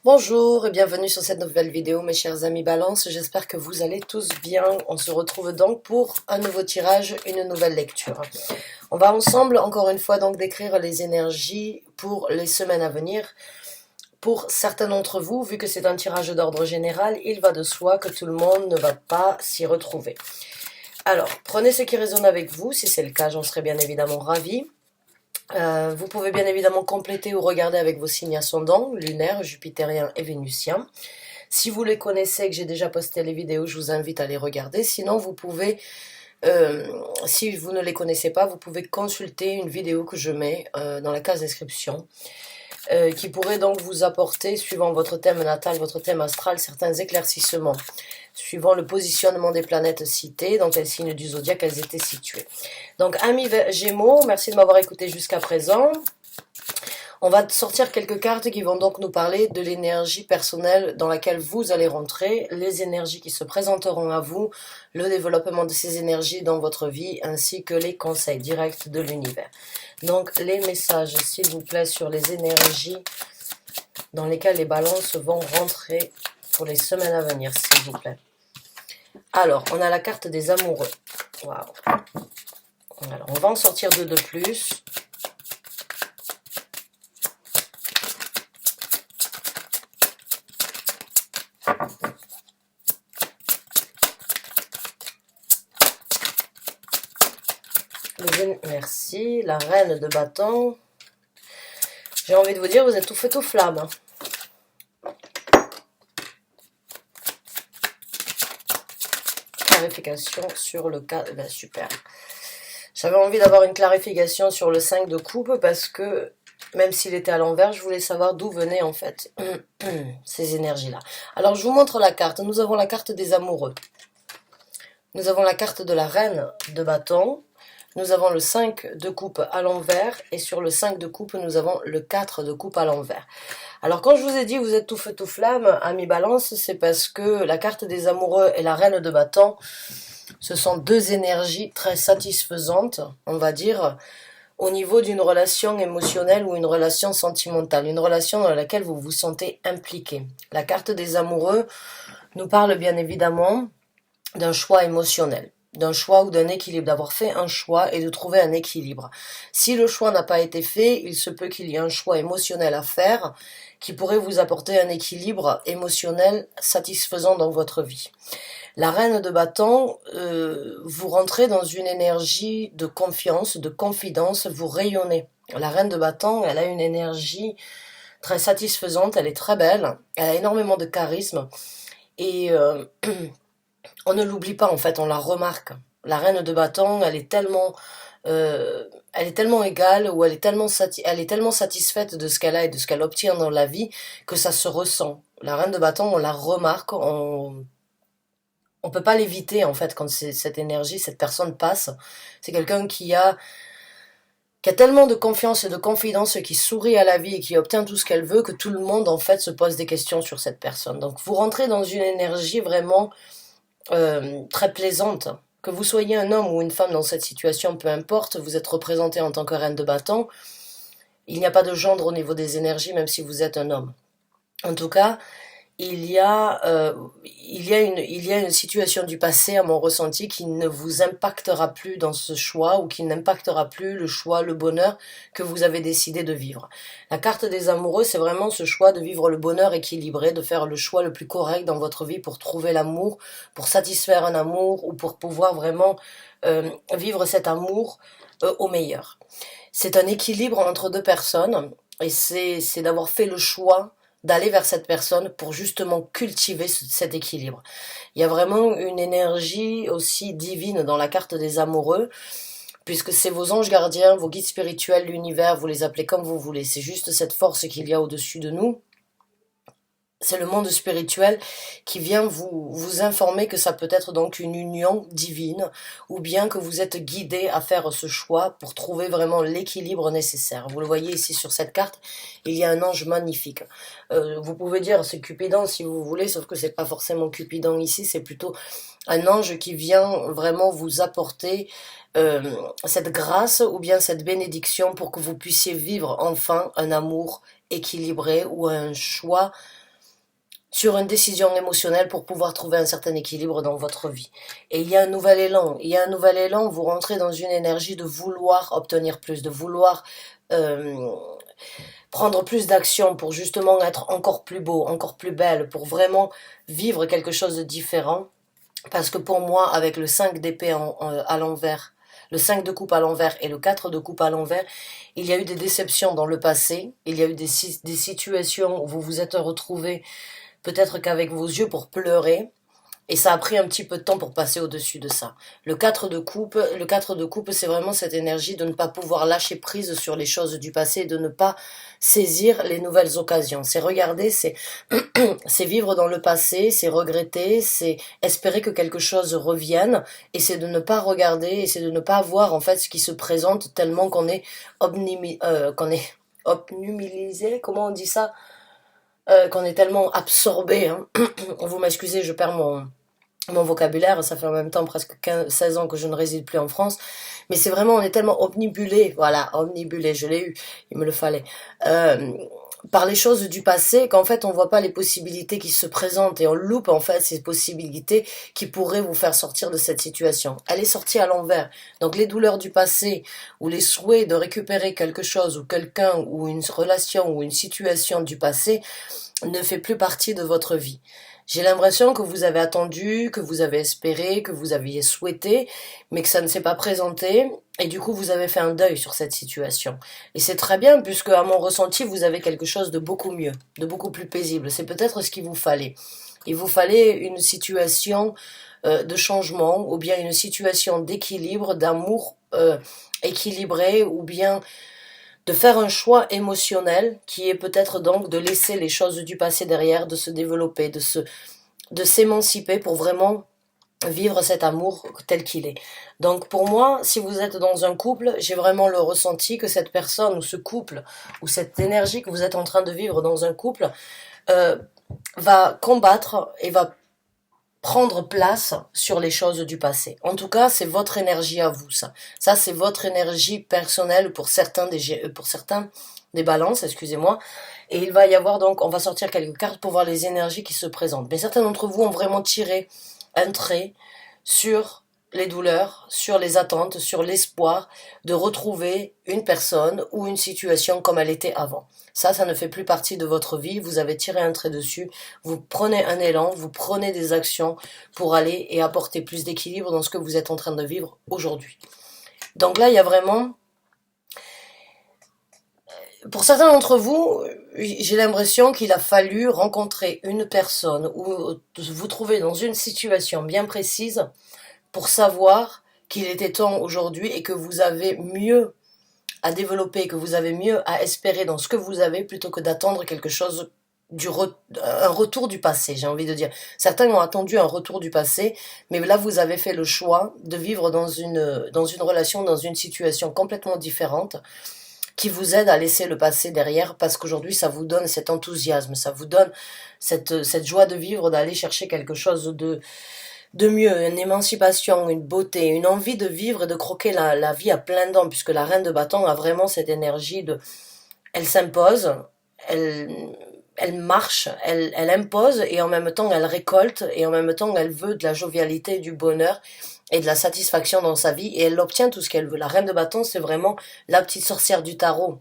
Bonjour et bienvenue sur cette nouvelle vidéo mes chers amis Balance, j'espère que vous allez tous bien. On se retrouve donc pour un nouveau tirage, une nouvelle lecture. On va ensemble encore une fois donc décrire les énergies pour les semaines à venir. Pour certains d'entre vous, vu que c'est un tirage d'ordre général, il va de soi que tout le monde ne va pas s'y retrouver. Alors, prenez ce qui résonne avec vous, si c'est le cas j'en serais bien évidemment ravie. Vous pouvez bien évidemment compléter ou regarder avec vos signes ascendants, lunaires, jupitériens et vénusiens. Si vous les connaissez et que j'ai déjà posté les vidéos, je vous invite à les regarder. Sinon, vous pouvez, si vous ne les connaissez pas, vous pouvez consulter une vidéo que je mets dans la case description. Qui pourrait donc vous apporter, suivant votre thème natal, votre thème astral, certains éclaircissements, suivant le positionnement des planètes citées, dans quel signe du zodiaque elles étaient situées. Donc, amis Gémeaux, merci de m'avoir écouté jusqu'à présent. On va sortir quelques cartes qui vont donc nous parler de l'énergie personnelle dans laquelle vous allez rentrer, les énergies qui se présenteront à vous, le développement de ces énergies dans votre vie, ainsi que les conseils directs de l'univers. Donc les messages, s'il vous plaît, sur les énergies dans lesquelles les balances vont rentrer pour les semaines à venir, s'il vous plaît. Alors, on a la carte des amoureux. Waouh. Alors, on va en sortir deux de plus. Merci, la reine de bâton. J'ai envie de vous dire, vous êtes tout feu tout flamme. Clarification sur le cas, ben super. J'avais envie d'avoir une clarification sur le 5 de coupe parce que, même s'il était à l'envers, je voulais savoir d'où venaient en fait ces énergies-là. Alors je vous montre la carte. Nous avons la carte des amoureux. Nous avons la carte de la reine de bâton. Nous avons le 5 de coupe à l'envers et sur le 5 de coupe, nous avons le 4 de coupe à l'envers. Alors quand je vous ai dit vous êtes tout feu tout flamme, ami Balance, c'est parce que la carte des amoureux et la reine de bâton, ce sont deux énergies très satisfaisantes, on va dire, au niveau d'une relation émotionnelle ou une relation sentimentale, une relation dans laquelle vous vous sentez impliqué. La carte des amoureux nous parle bien évidemment d'un choix émotionnel, d'un choix ou d'un équilibre, d'avoir fait un choix et de trouver un équilibre. Si le choix n'a pas été fait, il se peut qu'il y ait un choix émotionnel à faire qui pourrait vous apporter un équilibre émotionnel satisfaisant dans votre vie. La reine de bâton, vous rentrez dans une énergie de confiance, de confidence, vous rayonnez. La reine de bâton, elle a une énergie très satisfaisante, elle est très belle, elle a énormément de charisme et on ne l'oublie pas en fait, on la remarque. La reine de bâton, elle est tellement égale ou elle est tellement satisfaite de ce qu'elle a et de ce qu'elle obtient dans la vie que ça se ressent. La reine de bâton, on la remarque, on peut pas l'éviter en fait quand cette énergie, cette personne passe. C'est quelqu'un qui a tellement de confiance et de confidence, qui sourit à la vie et qui obtient tout ce qu'elle veut, que tout le monde en fait se pose des questions sur cette personne. Donc vous rentrez dans une énergie vraiment très plaisante. Que vous soyez un homme ou une femme dans cette situation, peu importe, vous êtes représenté en tant que reine de bâton. Il n'y a pas de gendre au niveau des énergies, même si vous êtes un homme. En tout cas, il y a une situation du passé, à mon ressenti, qui ne vous impactera plus dans ce choix ou qui n'impactera plus le choix, le bonheur que vous avez décidé de vivre. La carte des amoureux, c'est vraiment ce choix de vivre le bonheur équilibré, de faire le choix le plus correct dans votre vie pour trouver l'amour, pour satisfaire un amour ou pour pouvoir vraiment vivre cet amour au meilleur. C'est un équilibre entre deux personnes et c'est d'avoir fait le choix d'aller vers cette personne pour justement cultiver cet équilibre. Il y a vraiment une énergie aussi divine dans la carte des amoureux, puisque c'est vos anges gardiens, vos guides spirituels, l'univers, vous les appelez comme vous voulez. C'est juste cette force qu'il y a au-dessus de nous. C'est le monde spirituel qui vient vous informer que ça peut être donc une union divine ou bien que vous êtes guidé à faire ce choix pour trouver vraiment l'équilibre nécessaire. Vous le voyez ici sur cette carte, il y a un ange magnifique. Vous pouvez dire c'est Cupidon si vous voulez, sauf que c'est pas forcément Cupidon ici, c'est plutôt un ange qui vient vraiment vous apporter cette grâce ou bien cette bénédiction pour que vous puissiez vivre enfin un amour équilibré ou un choix sur une décision émotionnelle pour pouvoir trouver un certain équilibre dans votre vie. Et il y a un nouvel élan. Il y a un nouvel élan, vous rentrez dans une énergie de vouloir obtenir plus, de vouloir euh, prendre plus d'action pour justement être encore plus beau, encore plus belle, pour vraiment vivre quelque chose de différent. Parce que pour moi, avec le 5 d'épée à l'envers, le 5 de coupe à l'envers et le 4 de coupe à l'envers, il y a eu des déceptions dans le passé, il y a eu des situations où vous vous êtes retrouvés peut-être qu'avec vos yeux pour pleurer, et ça a pris un petit peu de temps pour passer au-dessus de ça. Le 4 de coupe, c'est vraiment cette énergie de ne pas pouvoir lâcher prise sur les choses du passé, de ne pas saisir les nouvelles occasions. C'est regarder, c'est vivre dans le passé, c'est regretter, c'est espérer que quelque chose revienne, et c'est de ne pas regarder, et c'est de ne pas voir en fait ce qui se présente tellement qu'on est obnubilisé, comment on dit ça, qu'on est tellement absorbé, hein. Vous m'excusez, je perds mon vocabulaire, ça fait en même temps presque 16 ans que je ne réside plus en France, mais c'est vraiment, on est tellement omnibulé, voilà, omnibulé, je l'ai eu, il me le fallait, euh, par les choses du passé, qu'en fait on voit pas les possibilités qui se présentent, et on loupe en fait ces possibilités qui pourraient vous faire sortir de cette situation. Elle est sortie à l'envers, donc les douleurs du passé, ou les souhaits de récupérer quelque chose, ou quelqu'un, ou une relation, ou une situation du passé, ne fait plus partie de votre vie. J'ai l'impression que vous avez attendu, que vous avez espéré, que vous aviez souhaité, mais que ça ne s'est pas présenté, et du coup vous avez fait un deuil sur cette situation. Et c'est très bien, puisque à mon ressenti, vous avez quelque chose de beaucoup mieux, de beaucoup plus paisible. C'est peut-être ce qu'il vous fallait. Il vous fallait une situation de changement, ou bien une situation d'équilibre, d'amour équilibré, ou bien de faire un choix émotionnel qui est peut-être donc de laisser les choses du passé derrière, de se développer, de s'émanciper pour vraiment vivre cet amour tel qu'il est. Donc pour moi, si vous êtes dans un couple, j'ai vraiment le ressenti que cette personne ou ce couple ou cette énergie que vous êtes en train de vivre dans un couple euh, va combattre et va prendre place sur les choses du passé. En tout cas, c'est votre énergie à vous, ça. Ça, c'est votre énergie personnelle pour certains des balances, excusez-moi. Et il va y avoir donc, on va sortir quelques cartes pour voir les énergies qui se présentent. Mais certains d'entre vous ont vraiment tiré un trait sur les douleurs, sur les attentes, sur l'espoir de retrouver une personne ou une situation comme elle était avant. Ça ne fait plus partie de votre vie, vous avez tiré un trait dessus, vous prenez un élan, vous prenez des actions pour aller et apporter plus d'équilibre dans ce que vous êtes en train de vivre aujourd'hui. Donc là, il y a vraiment, pour certains d'entre vous, j'ai l'impression qu'il a fallu rencontrer une personne ou vous trouver dans une situation bien précise pour savoir qu'il était temps aujourd'hui et que vous avez mieux à développer, que vous avez mieux à espérer dans ce que vous avez plutôt que d'attendre quelque chose un retour du passé, j'ai envie de dire. Certains ont attendu un retour du passé, mais là vous avez fait le choix de vivre dans une relation, dans une situation complètement différente qui vous aide à laisser le passé derrière parce qu'aujourd'hui ça vous donne cet enthousiasme, ça vous donne cette joie de vivre, d'aller chercher quelque chose de mieux, une émancipation, une beauté, une envie de vivre et de croquer la vie à plein dents, puisque la reine de bâton a vraiment cette énergie de, elle s'impose, elle, elle marche, elle impose, et en même temps elle récolte, et en même temps elle veut de la jovialité, du bonheur, et de la satisfaction dans sa vie, et elle obtient tout ce qu'elle veut. La reine de bâton, c'est vraiment la petite sorcière du tarot,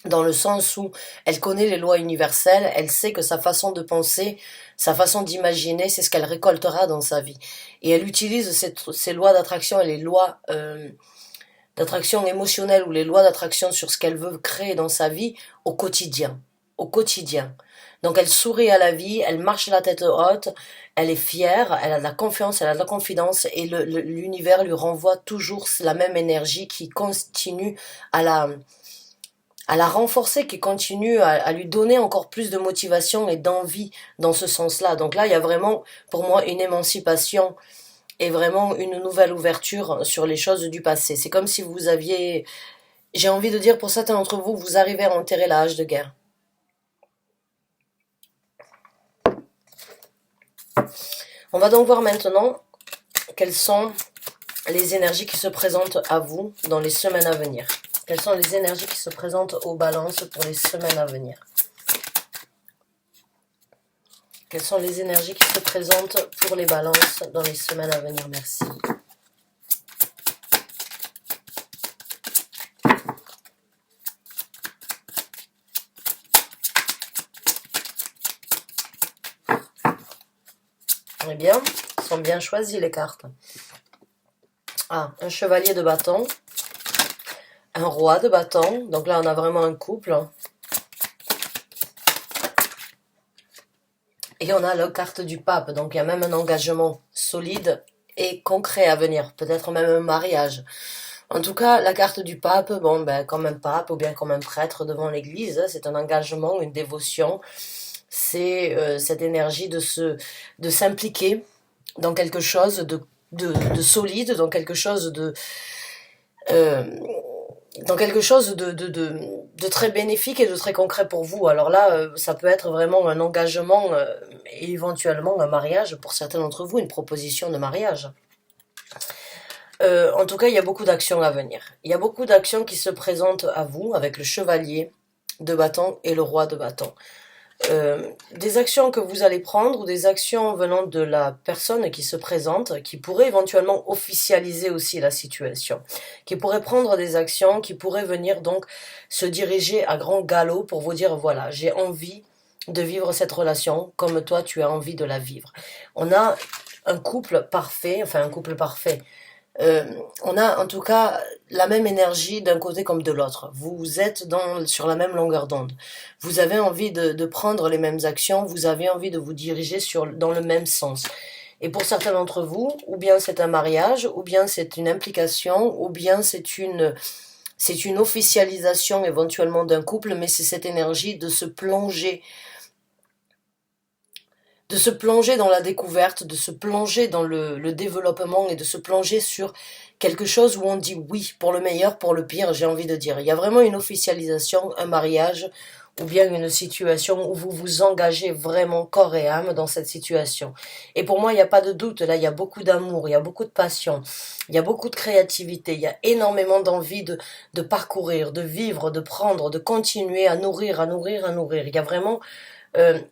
dans le sens où elle connaît les lois universelles, elle sait que sa façon de penser, sa façon d'imaginer, c'est ce qu'elle récoltera dans sa vie. Et elle utilise ces lois d'attraction et les lois d'attraction émotionnelle ou les lois d'attraction sur ce qu'elle veut créer dans sa vie au quotidien. Au quotidien. Donc elle sourit à la vie, elle marche la tête haute, elle est fière, elle a de la confiance, elle a de la confidence et l'univers lui renvoie toujours la même énergie qui continue à la renforcer, qui continue à lui donner encore plus de motivation et d'envie dans ce sens-là. Donc là, il y a vraiment, pour moi, une émancipation et vraiment une nouvelle ouverture sur les choses du passé. C'est comme si vous aviez, j'ai envie de dire pour certains d'entre vous, vous arrivez à enterrer la hache de guerre. On va donc voir maintenant quelles sont les énergies qui se présentent à vous dans les semaines à venir. Quelles sont les énergies qui se présentent aux balances pour les semaines à venir? Quelles sont les énergies qui se présentent pour les balances dans les semaines à venir? Merci. Eh bien, sont bien choisies les cartes. Ah, un chevalier de bâton, un roi de bâton. Donc là, on a vraiment un couple. Et on a la carte du pape. Donc il y a même un engagement solide et concret à venir. Peut-être même un mariage. En tout cas, la carte du pape, bon, ben, comme un pape ou bien comme un prêtre devant l'église, c'est un engagement, une dévotion. C'est cette énergie de s'impliquer dans quelque chose de solide, dans quelque chose euh, dans quelque chose de très bénéfique et de très concret pour vous. Alors là, ça peut être vraiment un engagement et éventuellement un mariage pour certains d'entre vous, une proposition de mariage. En tout cas, il y a beaucoup d'actions à venir. Il y a beaucoup d'actions qui se présentent à vous avec le chevalier de bâton et le roi de bâton. Des actions que vous allez prendre ou des actions venant de la personne qui se présente, qui pourrait éventuellement officialiser aussi la situation, qui pourrait prendre des actions, qui pourrait venir donc se diriger à grand galop pour vous dire voilà, j'ai envie de vivre cette relation comme toi tu as envie de la vivre. On a un couple parfait, enfin un couple parfait. Euh, on a en tout cas la même énergie d'un côté comme de l'autre. Vous êtes sur la même longueur d'onde. Vous avez envie de prendre les mêmes actions, vous avez envie de vous diriger dans le même sens. Et pour certains d'entre vous, ou bien c'est un mariage, ou bien c'est une implication, ou bien c'est une officialisation éventuellement d'un couple, mais c'est cette énergie de se plonger dans la découverte, de se plonger dans le développement et de se plonger sur quelque chose où on dit oui, pour le meilleur, pour le pire, j'ai envie de dire. Il y a vraiment une officialisation, un mariage, ou bien une situation où vous vous engagez vraiment corps et âme dans cette situation. Et pour moi, il n'y a pas de doute, là, il y a beaucoup d'amour, il y a beaucoup de passion, il y a beaucoup de créativité, il y a énormément d'envie de parcourir, de vivre, de prendre, de continuer à nourrir, à nourrir, à nourrir. Il y a vraiment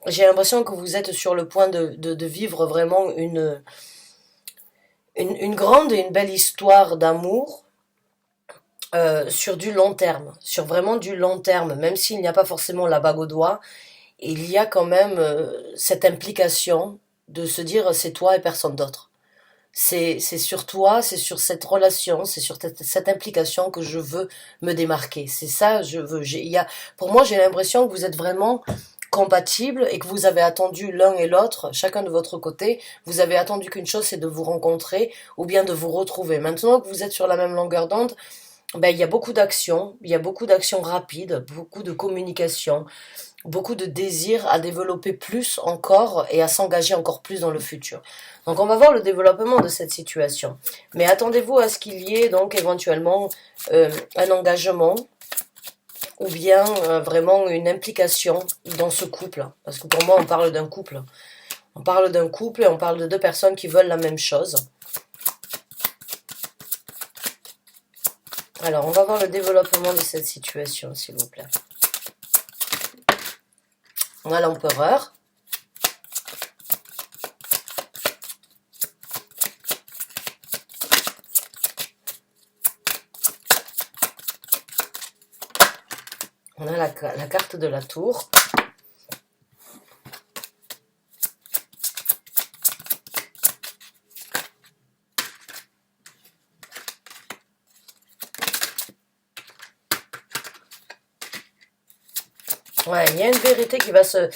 j'ai l'impression que vous êtes sur le point de vivre vraiment une grande et une belle histoire d'amour sur du long terme, sur vraiment du long terme, même s'il n'y a pas forcément la bague au doigt, il y a quand même cette implication de se dire c'est toi et personne d'autre. C'est sur toi, c'est sur cette relation, c'est sur cette implication que je veux me démarquer. C'est ça, je veux. Pour moi, j'ai l'impression que vous êtes vraiment compatibles et que vous avez attendu l'un et l'autre, chacun de votre côté, vous avez attendu qu'une chose, c'est de vous rencontrer ou bien de vous retrouver. Maintenant que vous êtes sur la même longueur d'onde, ben, il y a beaucoup d'actions rapides, beaucoup de communication, beaucoup de désir à développer plus encore et à s'engager encore plus dans le futur. Donc on va voir le développement de cette situation. Mais attendez-vous à ce qu'il y ait donc éventuellement un engagement ou bien vraiment une implication dans ce couple. Parce que pour moi, on parle d'un couple. On parle d'un couple et on parle de deux personnes qui veulent la même chose. Alors, on va voir le développement de cette situation, s'il vous plaît. On a l'empereur. On a la carte de la tour. Ouais, il y a une vérité qui va se...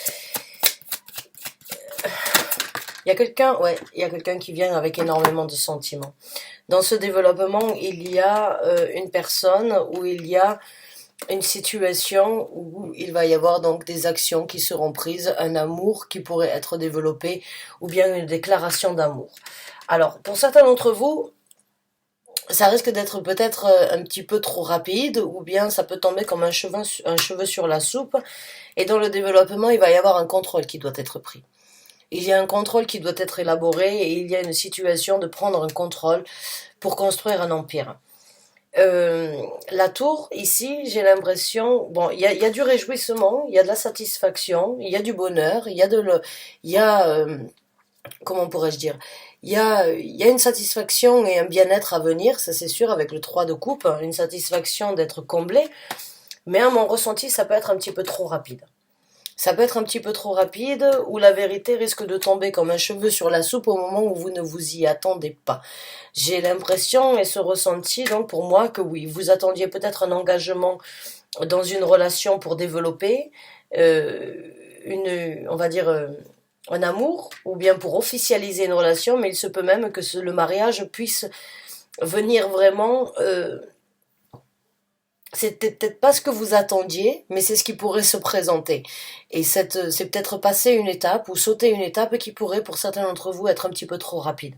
Il y a quelqu'un qui vient avec énormément de sentiments. Dans ce développement, il y a une personne où il y a une situation où il va y avoir donc des actions qui seront prises, un amour qui pourrait être développé ou bien une déclaration d'amour. Alors, pour certains d'entre vous, ça risque d'être peut-être un petit peu trop rapide ou bien ça peut tomber comme un cheveu sur la soupe et dans le développement, il va y avoir un contrôle qui doit être pris. Il y a un contrôle qui doit être élaboré et il y a une situation de prendre un contrôle pour construire un empire. Euh, la tour, ici, j'ai l'impression, bon, il y a du réjouissement, il y a de la satisfaction, il y a du bonheur, il y a, comment pourrais-je dire, il y a une satisfaction et un bien-être à venir, ça c'est sûr, avec le 3 de coupe, hein, une satisfaction d'être comblé, mais à mon ressenti, ça peut être un petit peu trop rapide. Ça peut être un petit peu trop rapide, ou la vérité risque de tomber comme un cheveu sur la soupe au moment où vous ne vous y attendez pas. J'ai l'impression et ce ressenti, donc pour moi, que oui, vous attendiez peut-être un engagement dans une relation pour développer on va dire, un amour, ou bien pour officialiser une relation, mais il se peut même que le mariage puisse venir vraiment c'était peut-être pas ce que vous attendiez, mais c'est ce qui pourrait se présenter. Et c'est peut-être passer une étape ou sauter une étape qui pourrait, pour certains d'entre vous, être un petit peu trop rapide.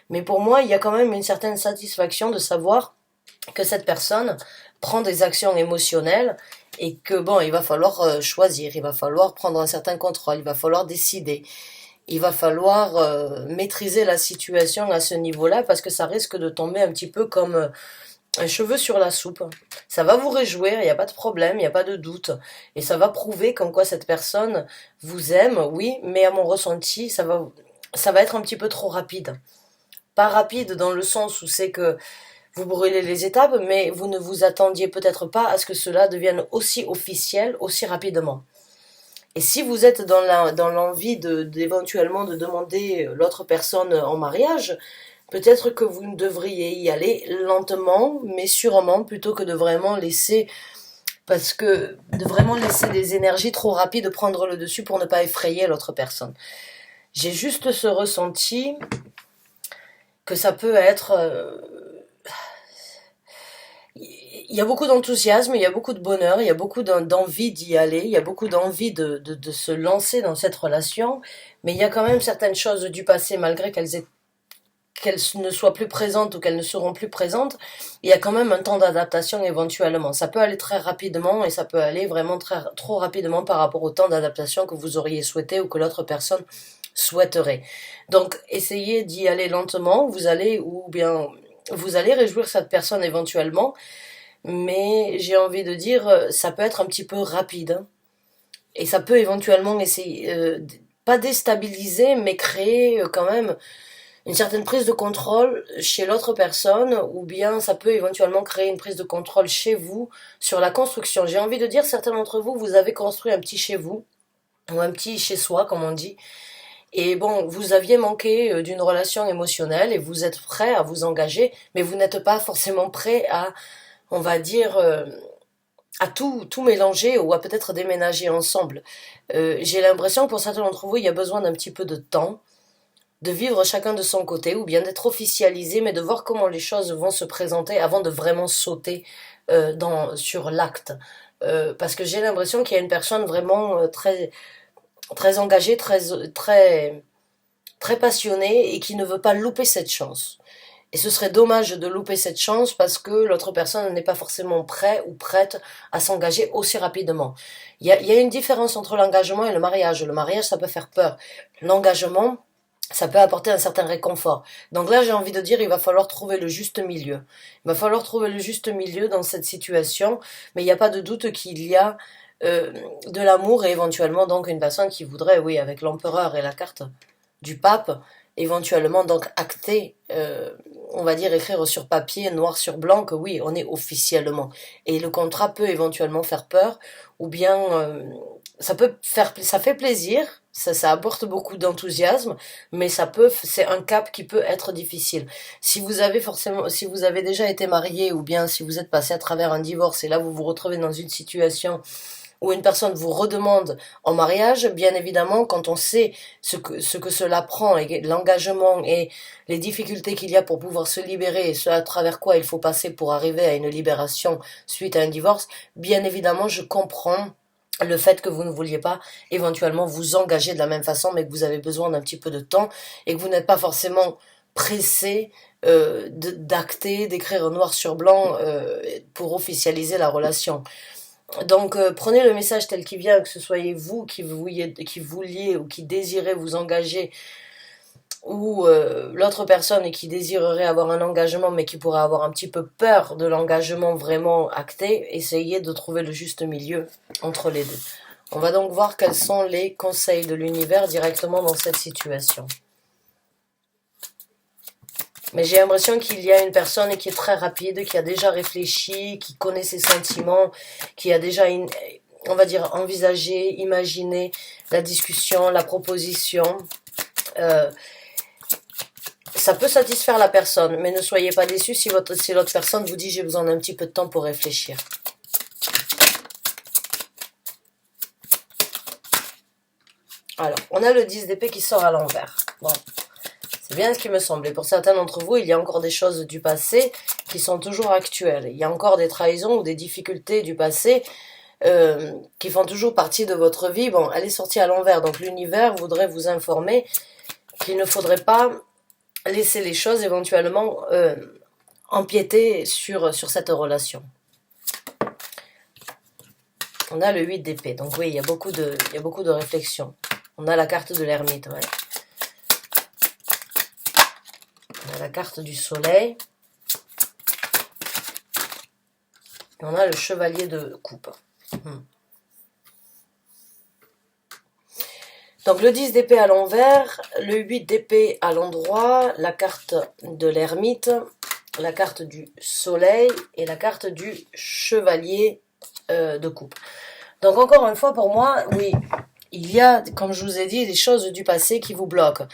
Mais pour moi, il y a quand même une certaine satisfaction de savoir que cette personne prend des actions émotionnelles et que bon, il va falloir choisir, il va falloir prendre un certain contrôle, il va falloir décider. Il va falloir maîtriser la situation à ce niveau-là parce que ça risque de tomber un petit peu comme un cheveu sur la soupe. Ça va vous réjouir, il n'y a pas de problème, il n'y a pas de doute. Et ça va prouver comme quoi cette personne vous aime, oui, mais à mon ressenti, ça va être un petit peu trop rapide. Pas rapide dans le sens où c'est que vous brûlez les étapes, mais vous ne vous attendiez peut-être pas à ce que cela devienne aussi officiel, aussi rapidement. Et si vous êtes dans l'envie d'éventuellement de demander l'autre personne en mariage, peut-être que vous devriez y aller lentement, mais sûrement, plutôt que de vraiment laisser, parce que de vraiment laisser des énergies trop rapides prendre le dessus pour ne pas effrayer l'autre personne. J'ai juste ce ressenti que ça peut être il y a beaucoup d'enthousiasme, il y a beaucoup de bonheur, il y a beaucoup d'envie d'y aller, il y a beaucoup d'envie de se lancer dans cette relation, mais il y a quand même certaines choses du passé, malgré qu'elles ne soient plus présentes ou qu'elles ne seront plus présentes, il y a quand même un temps d'adaptation éventuellement. Ça peut aller très rapidement et ça peut aller vraiment trop rapidement par rapport au temps d'adaptation que vous auriez souhaité ou que l'autre personne souhaiterait. Donc, essayez d'y aller lentement, vous allez réjouir cette personne éventuellement, mais j'ai envie de dire, ça peut être un petit peu rapide, hein. Et ça peut éventuellement essayer, pas déstabiliser, mais créer quand même une certaine prise de contrôle chez l'autre personne, ou bien ça peut éventuellement créer une prise de contrôle chez vous sur la construction. J'ai envie de dire, certains d'entre vous, vous avez construit un petit chez vous, ou un petit chez soi, comme on dit, et bon, vous aviez manqué d'une relation émotionnelle, et vous êtes prêt à vous engager, mais vous n'êtes pas forcément prêt à, on va dire, à tout mélanger ou à peut-être déménager ensemble. J'ai l'impression que pour certains d'entre vous, il y a besoin d'un petit peu de temps, de vivre chacun de son côté, ou bien d'être officialisé, mais de voir comment les choses vont se présenter avant de vraiment sauter sur l'acte. Parce que j'ai l'impression qu'il y a une personne vraiment très engagée, très passionnée, et qui ne veut pas louper cette chance. Et ce serait dommage de louper cette chance parce que l'autre personne n'est pas forcément prêt ou prête à s'engager aussi rapidement. Il y a une différence entre l'engagement et le mariage. Le mariage, ça peut faire peur. L'engagement, ça peut apporter un certain réconfort. Donc là, j'ai envie de dire, il va falloir trouver le juste milieu. Il va falloir trouver le juste milieu dans cette situation, mais il n'y a pas de doute qu'il y a de l'amour et éventuellement donc une personne qui voudrait, oui, avec l'empereur et la carte du pape, éventuellement donc acter, on va dire écrire sur papier, noir sur blanc, que oui, on est officiellement. Et le contrat peut éventuellement faire peur, ou bien ça fait plaisir, ça apporte beaucoup d'enthousiasme, mais c'est un cap qui peut être difficile. Si vous avez déjà été marié, ou bien si vous êtes passé à travers un divorce, et là vous vous retrouvez dans une situation où une personne vous redemande en mariage, bien évidemment, quand on sait ce que cela prend, et l'engagement et les difficultés qu'il y a pour pouvoir se libérer, et ce à travers quoi il faut passer pour arriver à une libération suite à un divorce, bien évidemment, je comprends le fait que vous ne vouliez pas éventuellement vous engager de la même façon, mais que vous avez besoin d'un petit peu de temps, et que vous n'êtes pas forcément pressé d'acter, d'écrire noir sur blanc pour officialiser la relation. Donc prenez le message tel qu'il vient, que ce soyez vous qui vouliez ou qui désirez vous engager ou l'autre personne qui désirerait avoir un engagement mais qui pourrait avoir un petit peu peur de l'engagement vraiment acté, essayez de trouver le juste milieu entre les deux. On va donc voir quels sont les conseils de l'univers directement dans cette situation. Mais j'ai l'impression qu'il y a une personne qui est très rapide, qui a déjà réfléchi, qui connaît ses sentiments, qui a déjà, on va dire, envisagé, imaginé la discussion, la proposition. Ça peut satisfaire la personne, mais ne soyez pas déçus si l'autre personne vous dit j'ai besoin d'un petit peu de temps pour réfléchir. Alors, on a le 10 d'épée qui sort à l'envers. Bon, c'est bien ce qui me semblait. Pour certains d'entre vous, il y a encore des choses du passé qui sont toujours actuelles. Il y a encore des trahisons ou des difficultés du passé qui font toujours partie de votre vie. Bon, elle est sortie à l'envers, donc l'univers voudrait vous informer qu'il ne faudrait pas laisser les choses éventuellement empiéter sur cette relation. On a le 8 d'épée, donc oui, il y a beaucoup de réflexion. On a la carte de l'ermite, ouais. On a la carte du soleil. Et on a le chevalier de coupe. Donc le 10 d'épée à l'envers, le 8 d'épée à l'endroit, la carte de l'ermite, la carte du soleil et la carte du chevalier de coupe. Donc encore une fois pour moi, oui, il y a, comme je vous ai dit, des choses du passé qui vous bloquent.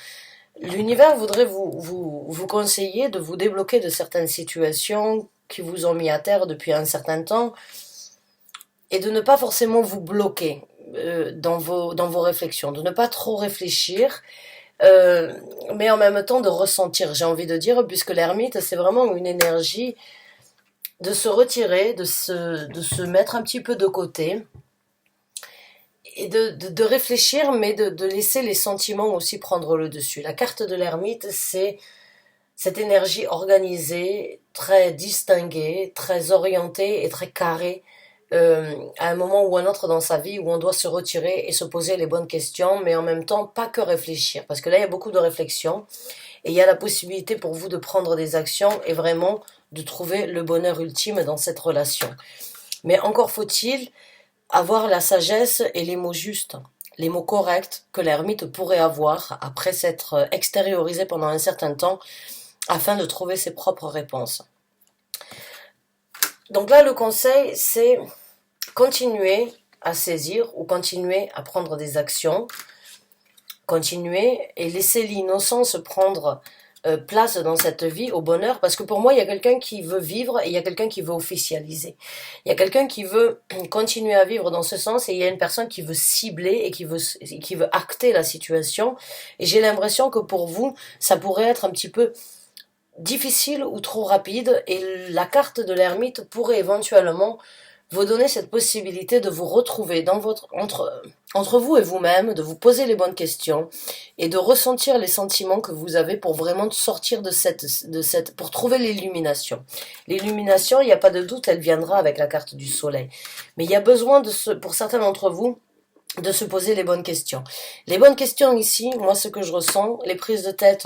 L'univers voudrait vous conseiller de vous débloquer de certaines situations qui vous ont mis à terre depuis un certain temps et de ne pas forcément vous bloquer dans vos réflexions, de ne pas trop réfléchir, mais en même temps de ressentir, j'ai envie de dire, puisque l'ermite, c'est vraiment une énergie de se retirer, de se mettre un petit peu de côté, et de réfléchir, mais de laisser les sentiments aussi prendre le dessus. La carte de l'ermite, c'est cette énergie organisée, très distinguée, très orientée et très carrée, à un moment ou un autre dans sa vie où on doit se retirer et se poser les bonnes questions, mais en même temps pas que réfléchir, parce que là il y a beaucoup de réflexion et il y a la possibilité pour vous de prendre des actions et vraiment de trouver le bonheur ultime dans cette relation. Mais encore faut-il avoir la sagesse et les mots justes, les mots corrects que l'ermite pourrait avoir après s'être extériorisé pendant un certain temps afin de trouver ses propres réponses. Donc là, le conseil, c'est continuer à saisir ou continuer à prendre des actions, continuer et laisser l'innocence prendre place dans cette vie au bonheur, parce que pour moi il y a quelqu'un qui veut vivre et il y a quelqu'un qui veut officialiser, il y a quelqu'un qui veut continuer à vivre dans ce sens et il y a une personne qui veut cibler et qui veut acter la situation, et j'ai l'impression que pour vous ça pourrait être un petit peu difficile ou trop rapide, et la carte de l'ermite pourrait éventuellement vous donner cette possibilité de vous retrouver dans entre vous et vous-même, de vous poser les bonnes questions et de ressentir les sentiments que vous avez pour vraiment sortir de cette pour trouver l'illumination. L'illumination, il n'y a pas de doute, elle viendra avec la carte du soleil. Mais il y a besoin pour certains d'entre vous, de se poser les bonnes questions. Les bonnes questions ici, moi ce que je ressens, les prises de tête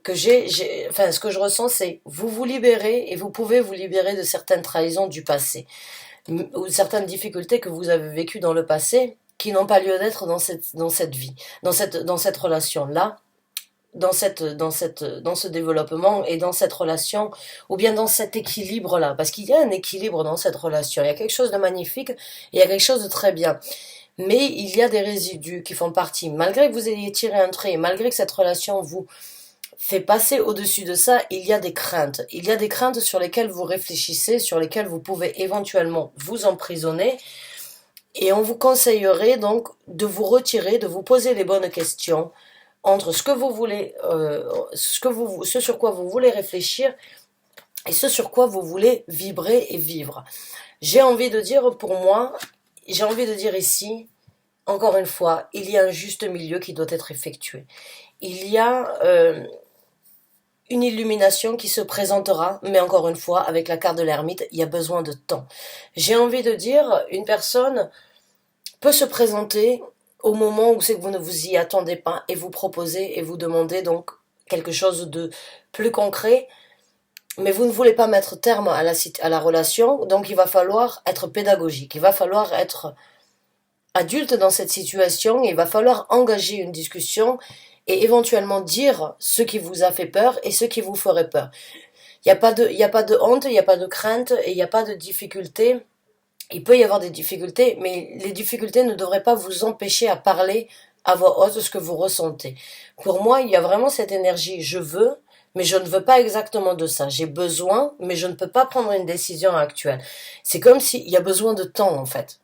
que ce que je ressens, c'est vous vous libérez et vous pouvez vous libérer de certaines trahisons du passé, ou certaines difficultés que vous avez vécues dans le passé qui n'ont pas lieu d'être dans cette vie, dans cette relation-là, dans ce développement et dans cette relation, ou bien dans cet équilibre-là, parce qu'il y a un équilibre dans cette relation, il y a quelque chose de magnifique, il y a quelque chose de très bien. Mais il y a des résidus qui font partie, malgré que vous ayez tiré un trait, malgré que cette relation vous fait passer au-dessus de ça, il y a des craintes. Il y a des craintes sur lesquelles vous réfléchissez, sur lesquelles vous pouvez éventuellement vous emprisonner. Et on vous conseillerait donc de vous retirer, de vous poser les bonnes questions entre ce que vous voulez, ce sur quoi vous voulez réfléchir et ce sur quoi vous voulez vibrer et vivre. J'ai envie de dire pour moi, j'ai envie de dire ici, encore une fois, il y a un juste milieu qui doit être effectué. Il y a une illumination qui se présentera, mais encore une fois, avec la carte de l'ermite, il y a besoin de temps. J'ai envie de dire, une personne peut se présenter au moment où c'est que vous ne vous y attendez pas et vous proposer et vous demander donc quelque chose de plus concret, mais vous ne voulez pas mettre terme à la relation, donc il va falloir être pédagogique, il va falloir être adulte dans cette situation, il va falloir engager une discussion et éventuellement dire ce qui vous a fait peur et ce qui vous ferait peur. Il y a pas de honte, il n'y a pas de crainte et il n'y a pas de difficulté. Il peut y avoir des difficultés, mais les difficultés ne devraient pas vous empêcher à parler à voix haute ce que vous ressentez. Pour moi, il y a vraiment cette énergie, je veux, mais je ne veux pas exactement de ça. J'ai besoin, mais je ne peux pas prendre une décision actuelle. C'est comme s'il y a besoin de temps, en fait.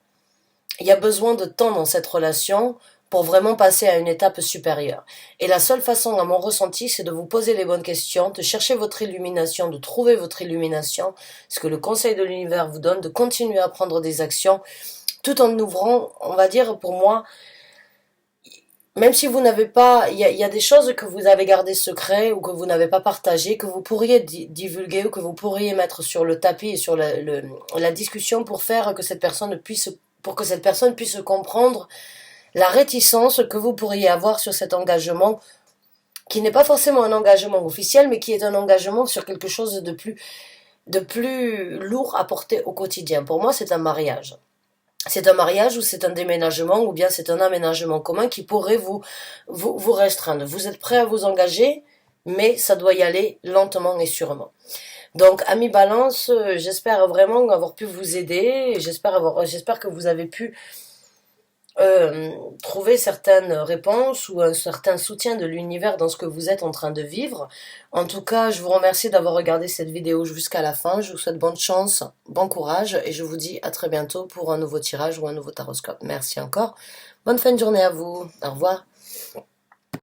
Il y a besoin de temps dans cette relation pour vraiment passer à une étape supérieure. Et la seule façon, à mon ressenti, c'est de vous poser les bonnes questions, de chercher votre illumination, de trouver votre illumination, ce que le conseil de l'univers vous donne, de continuer à prendre des actions, tout en ouvrant, on va dire, pour moi, même si vous n'avez pas, il y a des choses que vous avez gardées secrets ou que vous n'avez pas partagées, que vous pourriez divulguer ou que vous pourriez mettre sur le tapis et sur la discussion pour faire que cette personne puisse, pour que cette personne puisse comprendre la réticence que vous pourriez avoir sur cet engagement, qui n'est pas forcément un engagement officiel, mais qui est un engagement sur quelque chose de plus lourd à porter au quotidien. Pour moi, c'est un mariage. C'est un mariage ou c'est un déménagement ou bien c'est un aménagement commun qui pourrait vous restreindre. Vous êtes prêt à vous engager, mais ça doit y aller lentement et sûrement. Donc, amis Balance, j'espère vraiment avoir pu vous aider. J'espère que vous avez pu trouver certaines réponses ou un certain soutien de l'univers dans ce que vous êtes en train de vivre. En tout cas, je vous remercie d'avoir regardé cette vidéo jusqu'à la fin. Je vous souhaite bonne chance, bon courage et je vous dis à très bientôt pour un nouveau tirage ou un nouveau taroscope. Merci encore. Bonne fin de journée à vous. Au revoir.